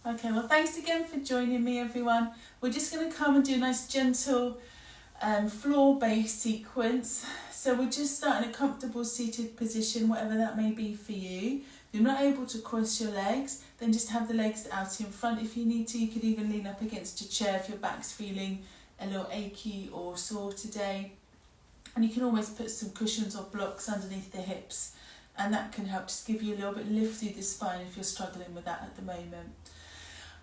Okay, well, thanks again for joining me, everyone. We're just going to come and do a nice gentle floor-based sequence. So we're just starting a comfortable seated position, whatever that may be for you. If you're not able to cross your legs, then just have the legs out in front. If you need to, you could even lean up against a chair if your back's feeling a little achy or sore today. And you can always put some cushions or blocks underneath the hips, and that can help just give you a little bit of lift through the spine if you're struggling with that at the moment.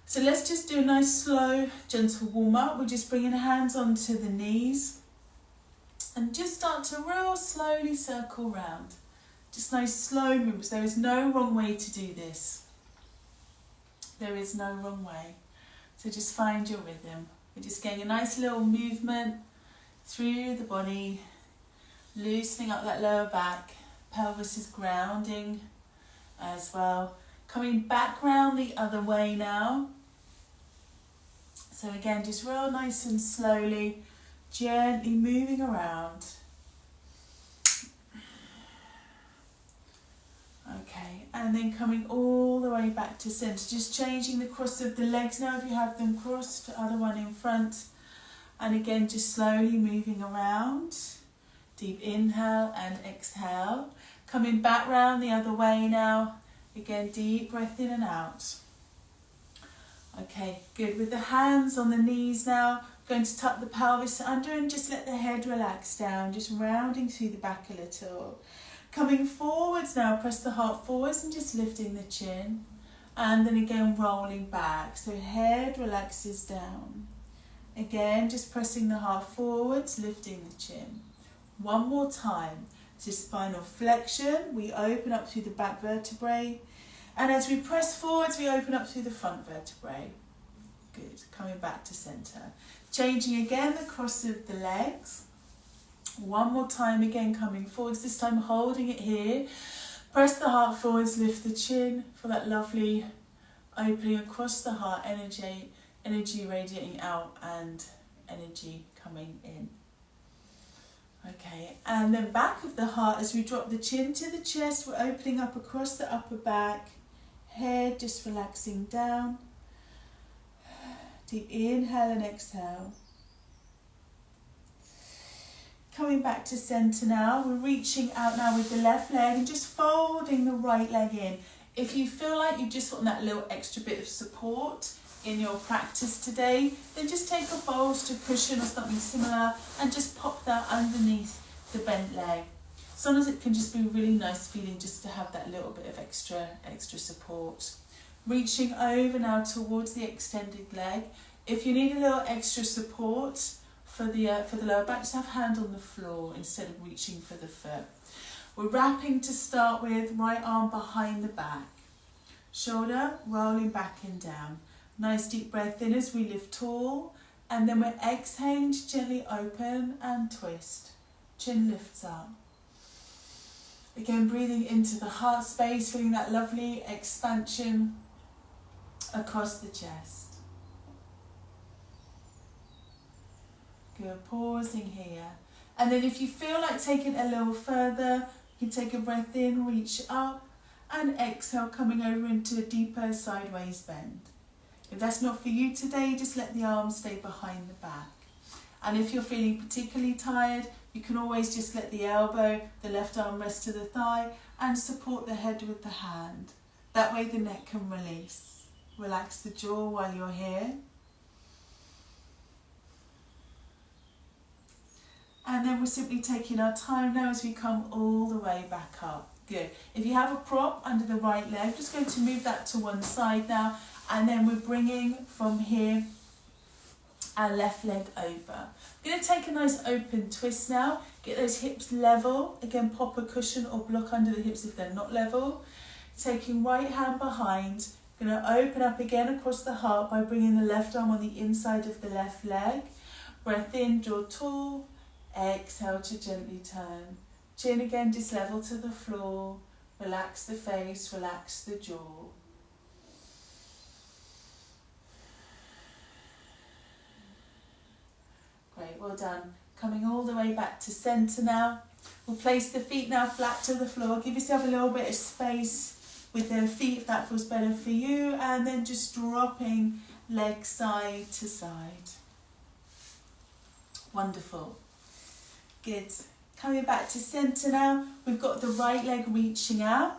So let's just do a nice slow gentle warm up. We're just bringing hands onto the knees and just start to real slowly circle round. Just nice slow movements. There is no wrong way to do this. There is no wrong way. So just find your rhythm. We're just getting a nice little movement through the body, loosening up that lower back. Pelvis is grounding as well. Coming back round the other way now. So again, just real nice and slowly, gently moving around. Okay, and then coming all the way back to centre. Just changing the cross of the legs now if you have them crossed, other one in front. And again, just slowly moving around. Deep inhale and exhale. Coming back round the other way now. Again, deep breath in and out. Okay, good. With the hands on the knees now, going to tuck the pelvis under and just let the head relax down, just rounding through the back a little. Coming forwards now, press the heart forwards and just lifting the chin. And then again, rolling back. So head relaxes down. Again, just pressing the heart forwards, lifting the chin. One more time. So spinal flexion, we open up through the back vertebrae. And as we press forwards, we open up through the front vertebrae. Good, coming back to centre. Changing again the cross of the legs. One more time again, coming forwards, this time holding it here. Press the heart forwards, lift the chin for that lovely opening across the heart, energy radiating out and energy coming in. Okay, and then back of the heart as we drop the chin to the chest, we're opening up across the upper back. Head just relaxing down. Deep inhale and exhale. Coming back to centre now. We're reaching out now with the left leg and just folding the right leg in. If you feel like you just want that little extra bit of support in your practice today, then just take a bolster cushion or something similar and just pop that underneath the bent leg. Sometimes it can just be a really nice feeling just to have that little bit of extra support. Reaching over now towards the extended leg. If you need a little extra support for the lower back, just have hand on the floor instead of reaching for the foot. We're wrapping to start with, right arm behind the back. Shoulder rolling back and down. Nice deep breath in as we lift tall. And then we're exhaling to gently open and twist. Chin lifts up. Again, breathing into the heart space, feeling that lovely expansion across the chest. Good, pausing here. And then if you feel like taking a little further, you can take a breath in, reach up, and exhale, coming over into a deeper sideways bend. If that's not for you today, just let the arms stay behind the back. And if you're feeling particularly tired, you can always just let the elbow, the left arm rest to the thigh and support the head with the hand. That way the neck can release. Relax the jaw while you're here. And then we're simply taking our time now as we come all the way back up. Good. If you have a prop under the right leg, just going to move that to one side now. And then we're bringing from here our left leg over. We're going to take a nice open twist now. Get those hips level. Again, pop a cushion or block under the hips if they're not level. Taking right hand behind. Going to open up again across the heart by bringing the left arm on the inside of the left leg. Breath in, draw tall. Exhale to gently turn. Chin again, just level to the floor. Relax the face, relax the jaw. Great, well done. Coming all the way back to centre now. We'll place the feet now flat to the floor. Give yourself a little bit of space with their feet if that feels better for you, and then just dropping legs side to side. Wonderful. Good. Coming back to centre now, we've got the right leg reaching out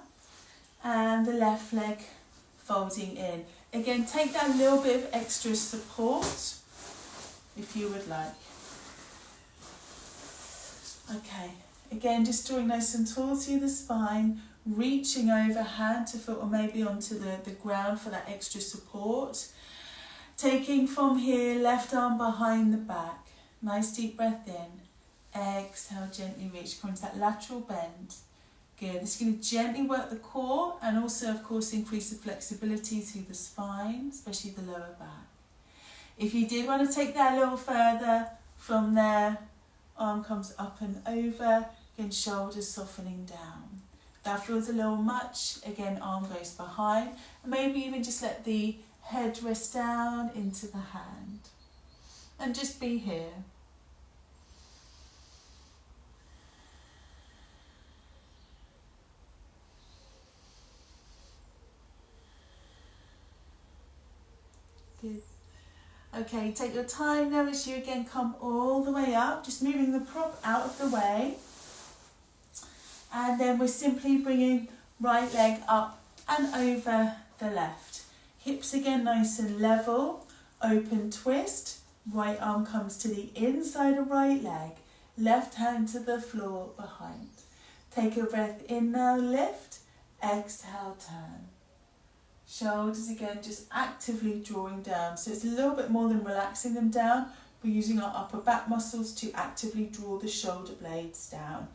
and the left leg folding in. Again, take that little bit of extra support if you would like. Okay, again, just drawing nice and tall through the spine, reaching over hand to foot or maybe onto the ground for that extra support. Taking from here, left arm behind the back. Nice deep breath in. Exhale, gently reach, coming to that lateral bend. Good. This is going to gently work the core and also, of course, increase the flexibility through the spine, especially the lower back. If you did want to take that a little further from there, arm comes up and over, again, shoulders softening down. That feels a little much, again, arm goes behind. And maybe even just let the head rest down into the hand. And just be here. Good. Okay, take your time now as you again come all the way up, just moving the prop out of the way. And then we're simply bringing right leg up and over the left. Hips again nice and level, open twist. Right arm comes to the inside of right leg, left hand to the floor behind. Take a breath in now, lift, exhale, turn. Shoulders again just actively drawing down. So it's a little bit more than relaxing them down. We're using our upper back muscles to actively draw the shoulder blades down.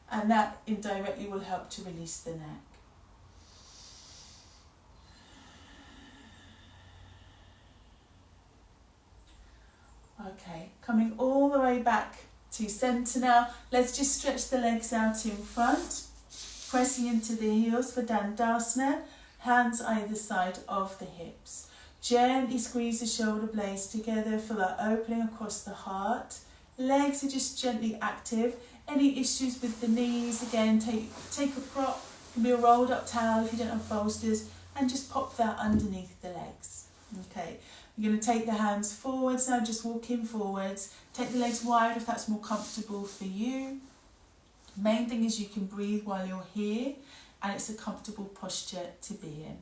And that indirectly will help to release the neck. Okay, coming all the way back to centre now. Let's just stretch the legs out in front. Pressing into the heels for Dandasana. Hands either side of the hips. Gently squeeze the shoulder blades together for that opening across the heart. Legs are just gently active. Any issues with the knees, again, take a prop. It can be a rolled up towel if you don't have bolsters, and just pop that underneath the legs. Okay, you're going to take the hands forwards now, just walking forwards. Take the legs wide if that's more comfortable for you. Main thing is you can breathe while you're here. And it's a comfortable posture to be in.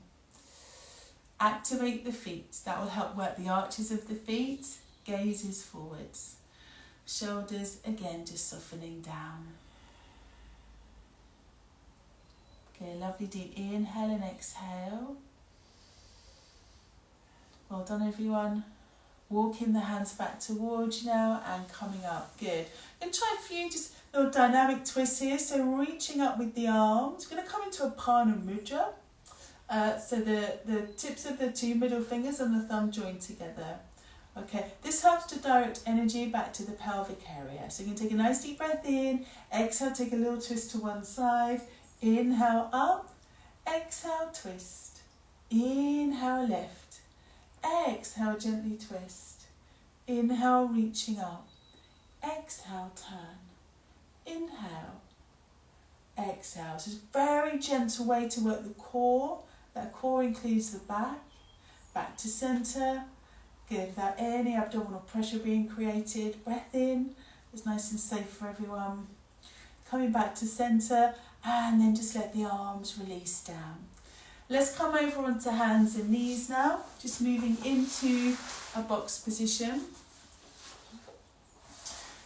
Activate the feet. That will help work the arches of the feet. Gazes forwards. Shoulders again just softening down. Okay, lovely deep inhale and exhale. Well done everyone. Walking the hands back towards you now and coming up. Good. And try a few just little dynamic twists here. So reaching up with the arms. We're going to come into a Parna Mudra. So the tips of the two middle fingers and the thumb joined together. Okay, this helps to direct energy back to the pelvic area. So you can take a nice deep breath in. Exhale, take a little twist to one side. Inhale up. Exhale, twist. Inhale, lift. Exhale, gently twist. Inhale, reaching up. Exhale, turn. Inhale. Exhale. So it's a very gentle way to work the core. That core includes the back. Back to centre. Good. Without any abdominal pressure being created. Breath in. It's nice and safe for everyone. Coming back to centre. And then just let the arms release down. Let's come over onto hands and knees now, just moving into a box position.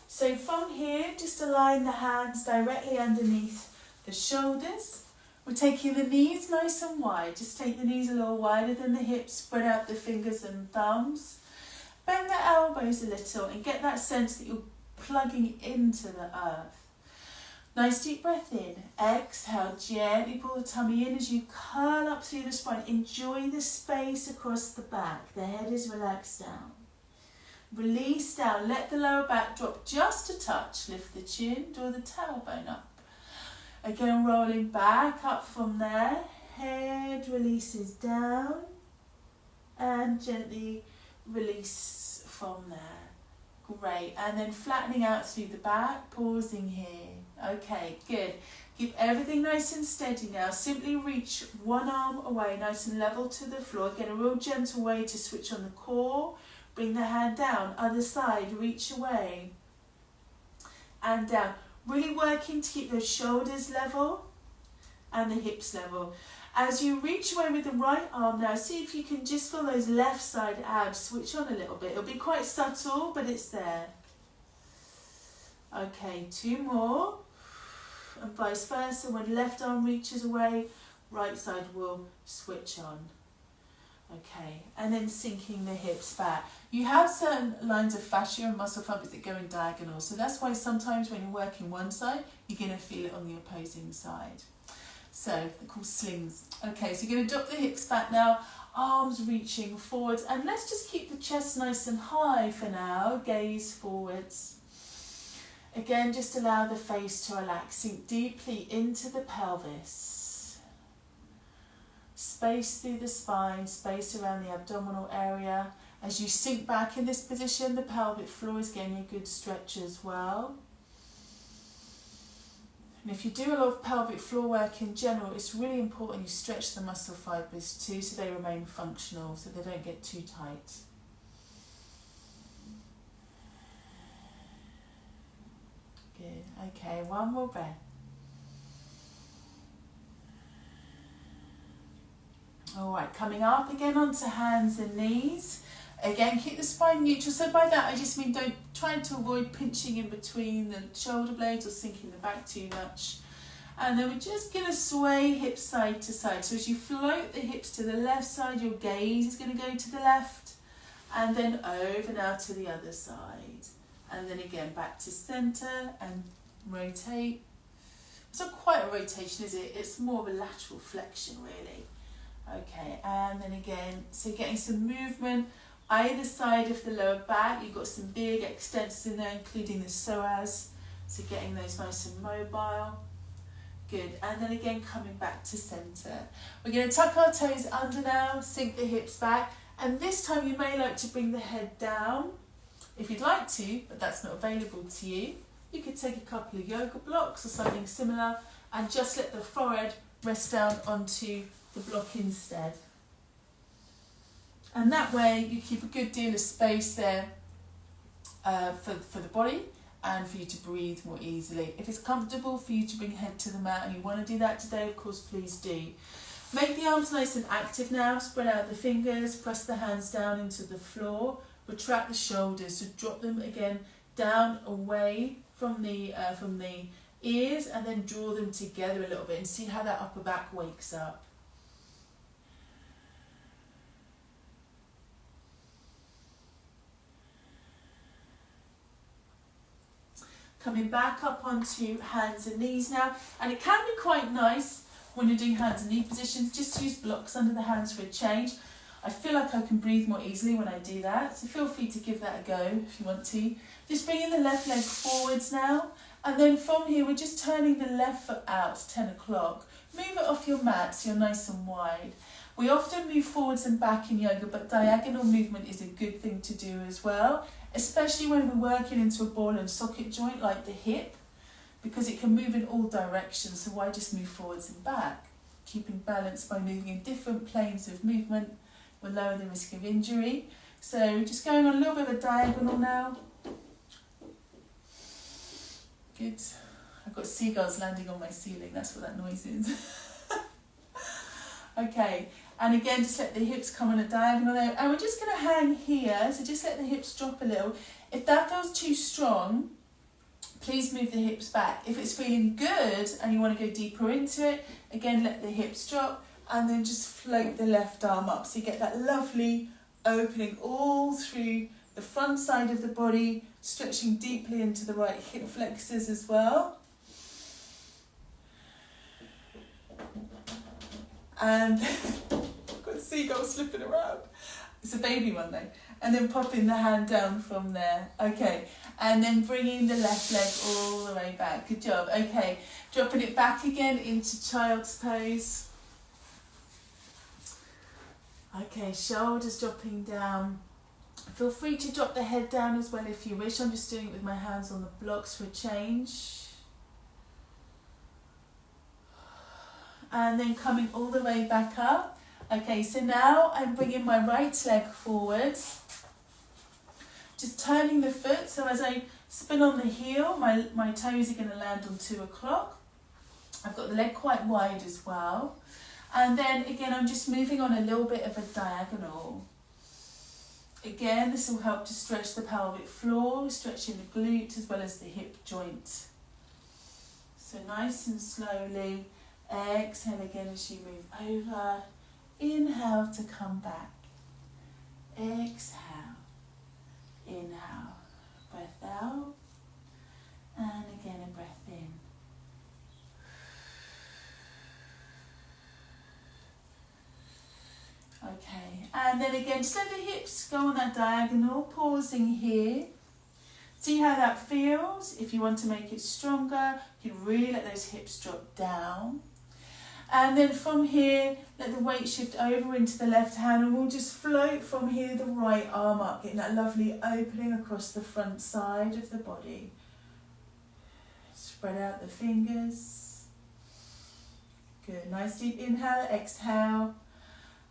So from here, just align the hands directly underneath the shoulders. We're taking the knees nice and wide. Just take the knees a little wider than the hips, spread out the fingers and thumbs. Bend the elbows a little and get that sense that you're plugging into the earth. Nice deep breath in. Exhale, gently pull the tummy in as you curl up through the spine. Enjoy the space across the back. The head is relaxed down. Release down. Let the lower back drop just a touch. Lift the chin. Draw the tailbone up. Again, rolling back up from there. Head releases down. And gently release from there. Great. And then flattening out through the back. Pausing here. Okay, good. Keep everything nice and steady now. Simply reach one arm away, nice and level to the floor. Again, a real gentle way to switch on the core. Bring the hand down. Other side, reach away. And down. Really working to keep those shoulders level and the hips level. As you reach away with the right arm now, see if you can just feel those left side abs switch on a little bit. It'll be quite subtle, but it's there. Okay, 2 more. And vice versa, when left arm reaches away, right side will switch on. Okay, and then sinking the hips back. You have certain lines of fascia and muscle fibers that go in diagonal, so that's why sometimes when you're working one side, you're going to feel it on the opposing side. So they're called slings. Okay, so you're going to drop the hips back now, arms reaching forwards, and let's just keep the chest nice and high for now. Gaze forwards. Again, just allow the face to relax. Sink deeply into the pelvis. Space through the spine, space around the abdominal area. As you sink back in this position, the pelvic floor is getting a good stretch as well. And if you do a lot of pelvic floor work in general, it's really important you stretch the muscle fibers too so they remain functional, so they don't get too tight. Good. Okay, one more breath. Alright, coming up again onto hands and knees. Again, keep the spine neutral. So by that I just mean don't try to avoid pinching in between the shoulder blades or sinking the back too much. And then we're just going to sway hips side to side. So as you float the hips to the left side, your gaze is going to go to the left. And then over now to the other side. And then again back to centre and rotate. It's not quite a rotation, is it? It's more of a lateral flexion, really. Okay, and then again, so getting some movement either side of the lower back. You've got some big extensors in there, including the psoas. So getting those nice and mobile. Good, and then again coming back to centre. We're going to tuck our toes under now, sink the hips back. And this time you may like to bring the head down if you'd like to, but that's not available to you. You could take a couple of yoga blocks or something similar and just let the forehead rest down onto the block instead. And that way you keep a good deal of space there for the body and for you to breathe more easily. If it's comfortable for you to bring head to the mat and you want to do that today, of course, please do. Make the arms nice and active now. Spread out the fingers, press the hands down into the floor. Retract the shoulders, so drop them again down away from the ears and then draw them together a little bit and see how that upper back wakes up. Coming back up onto hands and knees now, and it can be quite nice when you're doing hands and knee positions, just to use blocks under the hands for a change. I feel like I can breathe more easily when I do that, so feel free to give that a go if you want to. Just bringing the left leg forwards now, and then from here we're just turning the left foot out, 10 o'clock. Move it off your mat so you're nice and wide. We often move forwards and back in yoga, but diagonal movement is a good thing to do as well, especially when we're working into a ball and socket joint like the hip, because it can move in all directions, so why just move forwards and back? Keeping balance by moving in different planes of movement will lower the risk of injury. So just going on a little bit of a diagonal now. Good. I've got seagulls landing on my ceiling, that's what that noise is. Okay, and again just let the hips come on a diagonal there. And we're just going to hang here, so just let the hips drop a little. If that feels too strong, please move the hips back. If it's feeling good and you want to go deeper into it, again let the hips drop. And then just float the left arm up. So you get that lovely opening all through the front side of the body, stretching deeply into the right hip flexors as well. And I've got a seagull slipping around. It's a baby one though. And then popping the hand down from there. Okay. And then bringing the left leg all the way back. Good job. Okay. Dropping it back again into child's pose. Okay, shoulders dropping down. Feel free to drop the head down as well if you wish. I'm just doing it with my hands on the blocks for a change. and then coming all the way back up. Okay, so now I'm bringing my right leg forwards, just turning the foot, so as I spin on the heel, my toes are going to land on 2 o'clock. I've got the leg quite wide as well. And then again, I'm just moving on a little bit of a diagonal. Again, this will help to stretch the pelvic floor, stretching the glute as well as the hip joint. So nice and slowly, exhale again as you move over. Inhale to come back. Exhale. Inhale. Breath out. And again a breath in. Okay, and then again, just let the hips go on that diagonal, pausing here. See how that feels. If you want to make it stronger, you can really let those hips drop down. And then from here, let the weight shift over into the left hand, and we'll just float from here the right arm up, getting that lovely opening across the front side of the body. Spread out the fingers. Good, nice deep inhale, exhale.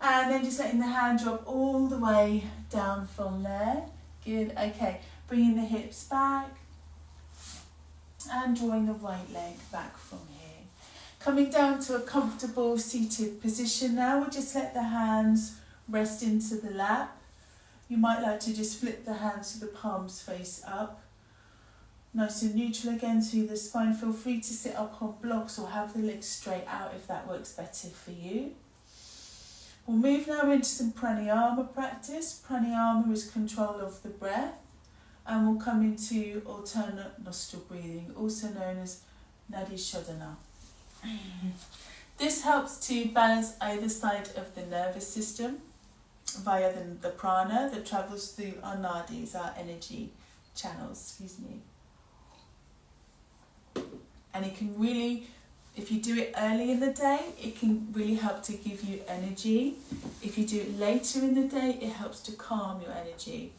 And then just letting the hand drop all the way down from there. Good, okay. Bringing the hips back and drawing the right leg back from here. Coming down to a comfortable seated position now. We'll just let the hands rest into the lap. You might like to just flip the hands so the palms face up. Nice and neutral again through the spine. Feel free to sit up on blocks or have the legs straight out if that works better for you. We'll move now into some pranayama practice. Pranayama is control of the breath, and we'll come into alternate nostril breathing, also known as Nadi Shodhana. This helps to balance either side of the nervous system via the prana that travels through our nadis, our energy channels, And it can really, if you do it early in the day, it can really help to give you energy. If you do it later in the day, it helps to calm your energy.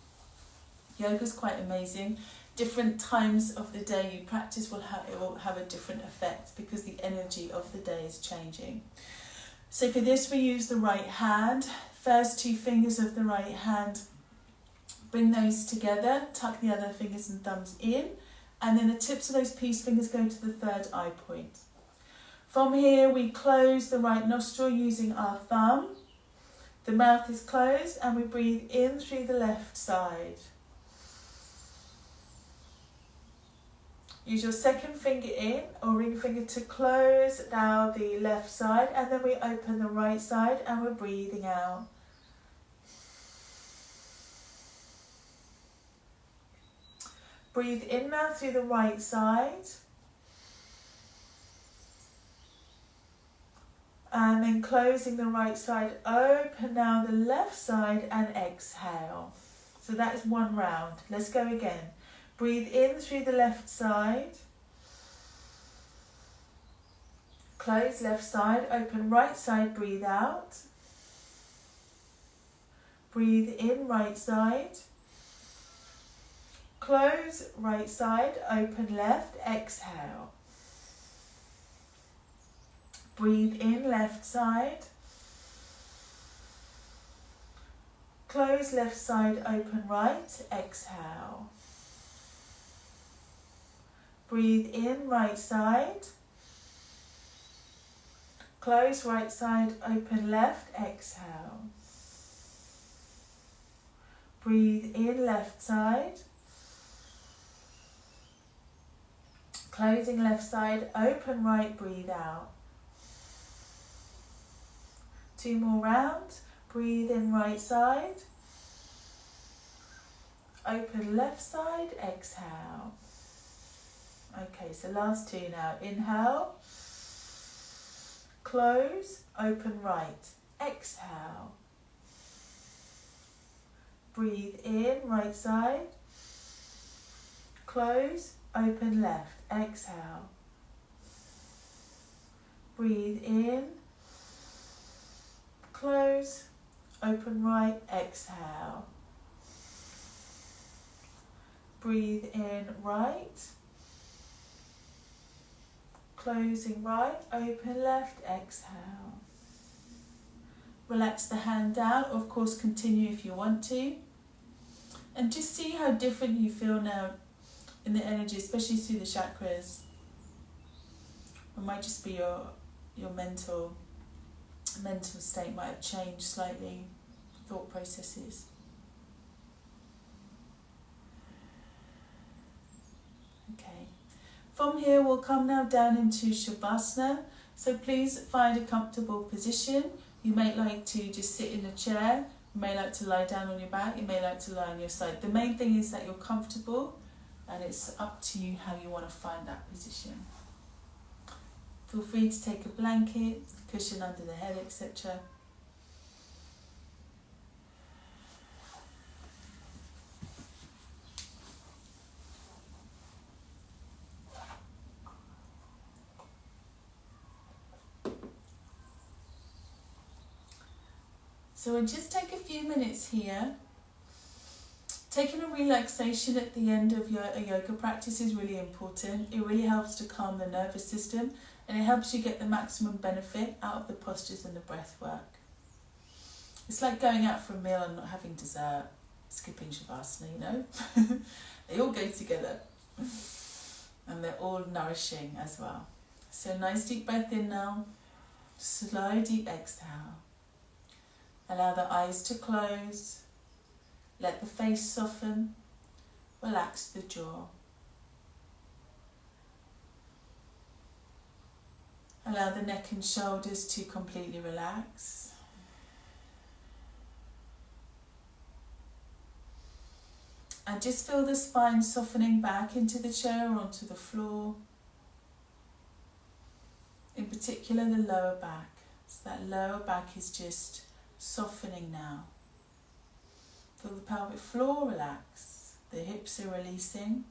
Yoga is quite amazing. Different times of the day you practice will have a different effect because the energy of the day is changing. So for this, we use the right hand. First 2 fingers of the right hand, bring those together, tuck the other fingers and thumbs in, and then the tips of those peace fingers go to the 3rd eye point. From here, we close the right nostril using our thumb. The mouth is closed and we breathe in through the left side. Use your 2nd finger in or ring finger to close now the left side, and then we open the right side and we're breathing out. Breathe in now through the right side. And then closing the right side, open now the left side and exhale. So that is 1 round. Let's go again. Breathe in through the left side. Close left side, open right side, breathe out. Breathe in right side. Close right side, open left, exhale. Breathe in left side. Close left side, open right, exhale. Breathe in right side. Close right side, open left, exhale. Breathe in left side. Closing left side, open right, breathe out. 2 more rounds. Breathe in right side. Open left side, exhale. Okay, so last 2 now. Inhale. Close, open right, exhale. Breathe in right side. Close, open left, exhale. Breathe in. Close, open right, exhale. Breathe in right. Closing right, open left, exhale. Relax the hand down, of course continue if you want to. And just see how different you feel now in the energy, especially through the chakras. It might just be your mental state might have changed slightly, thought processes. Okay. From here we'll come now down into Shavasana. So please find a comfortable position. You may like to just sit in a chair. You may like to lie down on your back. You may like to lie on your side. The main thing is that you're comfortable, and it's up to you how you want to find that position. Feel free to take a blanket, cushion under the head, etc. So we'll just take a few minutes here. Taking a relaxation at the end of your yoga practice is really important. It really helps to calm the nervous system, and it helps you get the maximum benefit out of the postures and the breath work. It's like going out for a meal and not having dessert, skipping Shavasana, you know? They all go together, and they're all nourishing as well. So nice deep breath in now, slow deep exhale. Allow the eyes to close. Let the face soften. Relax the jaw. Allow the neck and shoulders to completely relax. And just feel the spine softening back into the chair or onto the floor. In particular, the lower back. So that lower back is just softening now. Feel the pelvic floor relax. The hips are releasing.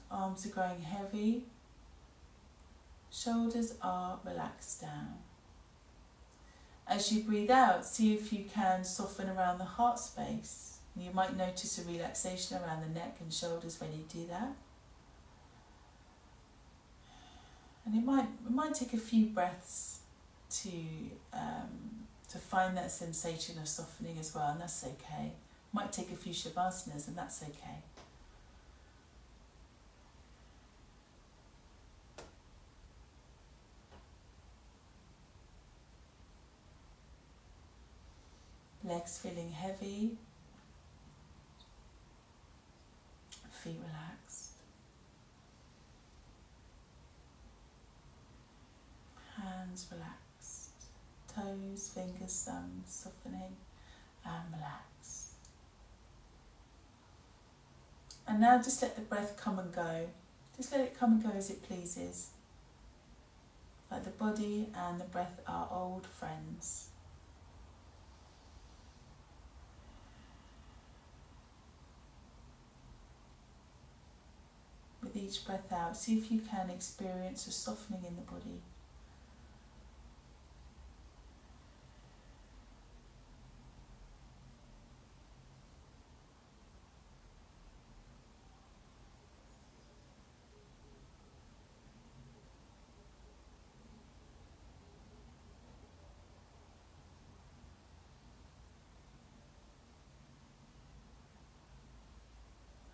Arms are growing heavy. Shoulders are relaxed down. As you breathe out, see if you can soften around the heart space. You might notice a relaxation around the neck and shoulders when you do that. And it might take a few breaths to find that sensation of softening as well, and that's okay. Might take a few Shavasanas, and that's okay. Legs feeling heavy, feet relaxed, hands relaxed. Toes, fingers, thumbs softening and relax. And now just let the breath come and go. Just let it come and go as it pleases. Like the body and the breath are old friends. With each breath out, see if you can experience a softening in the body.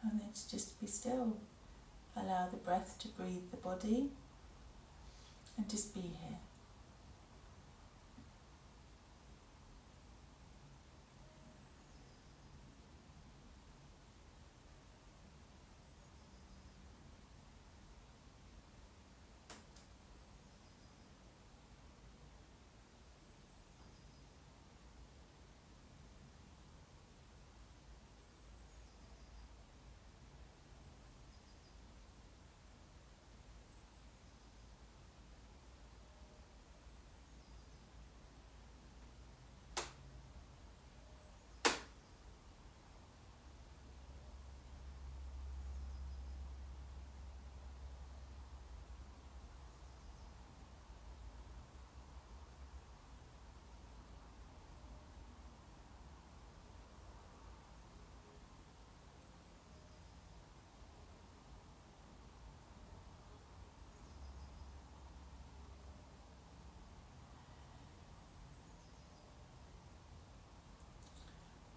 And then just be still. Allow the breath to breathe the body and just be here.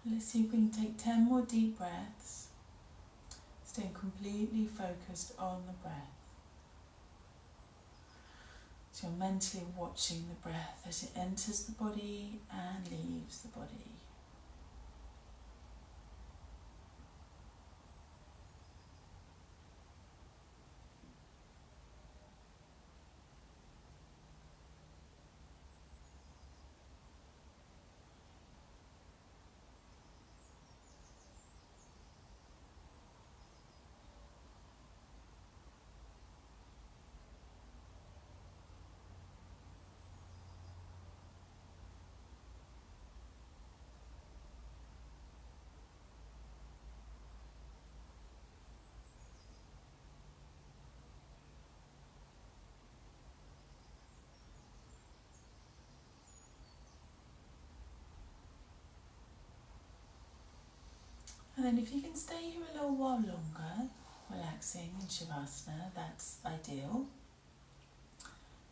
Let's see if we can take 10 more deep breaths, staying completely focused on the breath. So you're mentally watching the breath as it enters the body and leaves the body. And then if you can stay here a little while longer, relaxing in Shavasana, that's ideal.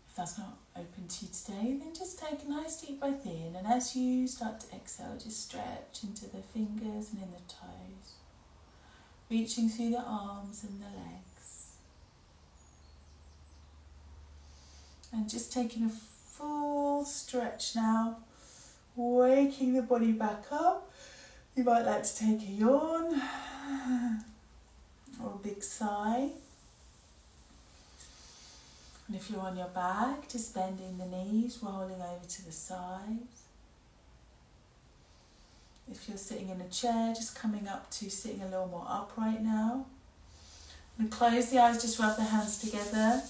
If that's not open to you today, then just take a nice deep breath in, and as you start to exhale, just stretch into the fingers and in the toes, reaching through the arms and the legs. And just taking a full stretch now, waking the body back up. You might like to take a yawn or a big sigh. And if you're on your back, just bending the knees, rolling over to the sides. If you're sitting in a chair, just coming up to sitting a little more upright now. And close the eyes, just rub the hands together.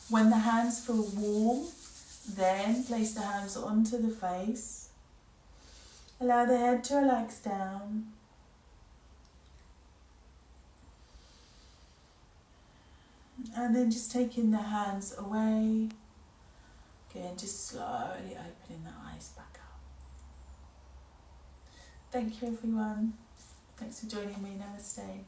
When the hands feel warm, then place the hands onto the face. Allow the head to relax down. And then just taking the hands away. Again, just slowly opening the eyes back up. Thank you, everyone. Thanks for joining me. Namaste.